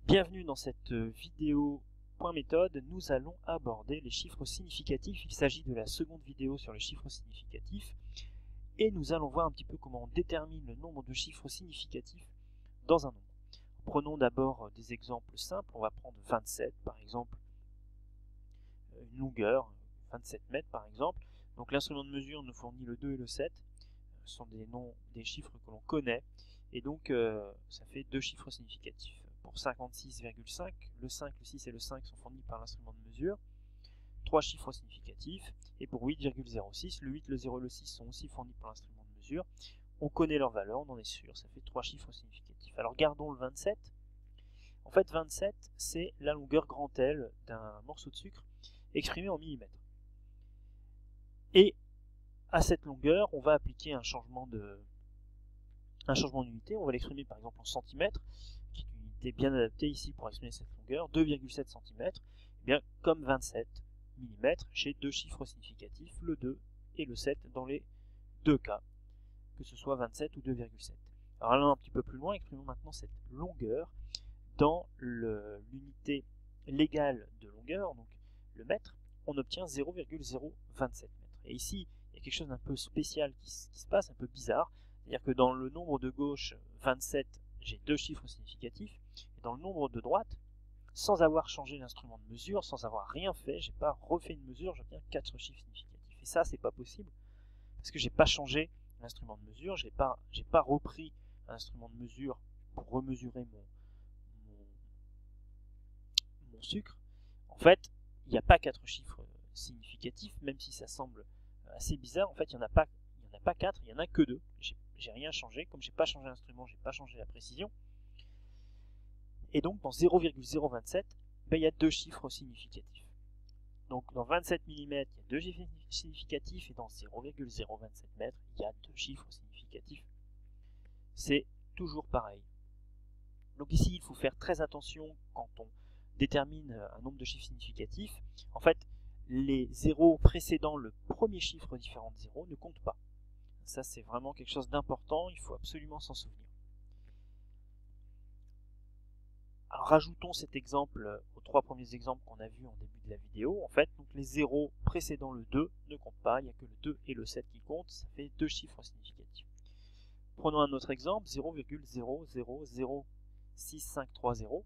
Bienvenue dans cette vidéo point méthode. Nous allons aborder les chiffres significatifs. Il s'agit de la seconde vidéo sur les chiffres significatifs et nous allons voir un petit peu comment on détermine le nombre de chiffres significatifs dans un nombre. Prenons d'abord des exemples simples. On va prendre 27 par exemple, une longueur, 27 mètres par exemple. Donc l'instrument de mesure nous fournit le 2 et le 7. Ce sont des chiffres que l'on connaît et donc ça fait deux chiffres significatifs. Pour 56,5, le 5, le 6 et le 5 sont fournis par l'instrument de mesure, trois chiffres significatifs, et pour 8,06, le 8, le 0 et le 6 sont aussi fournis par l'instrument de mesure. On connaît leur valeur, on en est sûr, ça fait trois chiffres significatifs. Alors gardons le 27. En fait, 27, c'est la longueur grand L d'un morceau de sucre exprimé en millimètres. Et à cette longueur, on va appliquer un changement d'unité, on va l'exprimer par exemple en centimètres, qui est une unité bien adaptée ici pour exprimer cette longueur, 2,7 cm. Et bien, comme 27 mm, j'ai deux chiffres significatifs, le 2 et le 7 dans les deux cas, que ce soit 27 ou 2,7. Alors allons un petit peu plus loin, exprimons maintenant cette longueur dans l'unité légale de longueur, donc le mètre, on obtient 0,027 mètres. Et ici, il y a quelque chose d'un peu spécial qui se passe, un peu bizarre. C'est-à-dire que dans le nombre de gauche, 27, j'ai deux chiffres significatifs. Et dans le nombre de droite, sans avoir changé l'instrument de mesure, sans avoir rien fait, j'ai pas refait une mesure, j'obtiens 4 chiffres significatifs. Et ça, c'est pas possible, parce que j'ai pas changé l'instrument de mesure, j'ai pas repris un instrument de mesure pour remesurer mon sucre. En fait, il n'y a pas 4 chiffres significatifs, même si ça semble assez bizarre. En fait, il n'y en a pas 4, il n'y en a que 2. J'ai rien changé. Comme j'ai pas changé l'instrument, j'ai pas changé la précision. Et donc, dans 0,027, il y a deux chiffres significatifs. Donc, dans 27 mm, il y a deux chiffres significatifs, et dans 0,027 mètres, il y a deux chiffres significatifs. C'est toujours pareil. Donc ici, il faut faire très attention quand on détermine un nombre de chiffres significatifs. En fait, les zéros précédant le premier chiffre différent de 0 ne comptent pas. Ça, c'est vraiment quelque chose d'important, il faut absolument s'en souvenir. Alors, rajoutons cet exemple aux trois premiers exemples qu'on a vus en début de la vidéo. En fait, donc les zéros précédant le 2 ne comptent pas, il n'y a que le 2 et le 7 qui comptent, ça fait deux chiffres significatifs. Prenons un autre exemple, 0,00065330.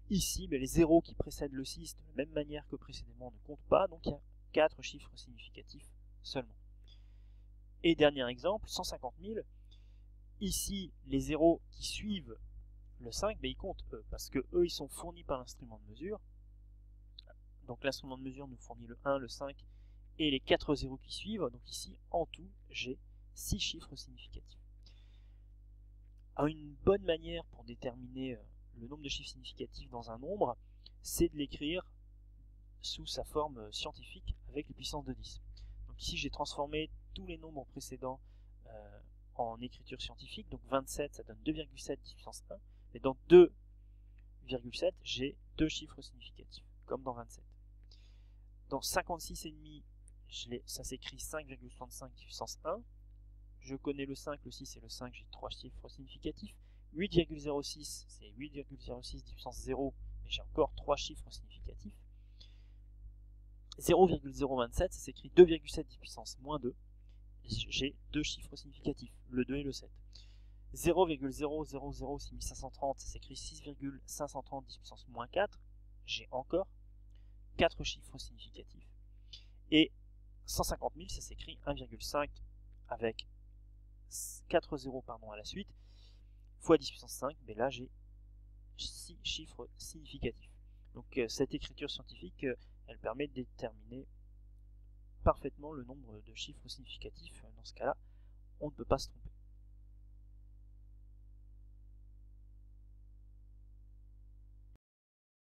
Ici, les zéros qui précèdent le 6 de la même manière que précédemment ne comptent pas, donc il y a 4 chiffres significatifs seulement. Et dernier exemple, 150 000. Ici, les zéros qui suivent le 5, ils comptent eux, parce que eux, ils sont fournis par l'instrument de mesure. Donc l'instrument de mesure nous fournit le 1, le 5 et les 4 zéros qui suivent. Donc ici, en tout, j'ai 6 chiffres significatifs. Alors, une bonne manière pour déterminer le nombre de chiffres significatifs dans un nombre, c'est de l'écrire sous sa forme scientifique avec les puissances de 10. Donc ici, j'ai transformé tous les nombres précédents en écriture scientifique. Donc 27, ça donne 2,7 10 puissance 1. Mais dans 2,7, j'ai deux chiffres significatifs, comme dans 27. Dans 56,5, ça s'écrit 5,65 10 puissance 1. Je connais le 5, le 6 et le 5, j'ai trois chiffres significatifs. 8,06, c'est 8,06 10 puissance 0, mais j'ai encore trois chiffres significatifs. 0,027, ça s'écrit 2,7 10 puissance moins 2. J'ai deux chiffres significatifs, le 2 et le 7. 0,006530, ça s'écrit 6,530 10 puissance moins 4. J'ai encore 4 chiffres significatifs. Et 150 000, ça s'écrit 1,5 avec 4 zéros à la suite, fois 10 puissance 5, mais là j'ai 6 chiffres significatifs. Donc cette écriture scientifique, elle permet de déterminer parfaitement le nombre de chiffres significatifs. Dans ce cas-là, on ne peut pas se tromper.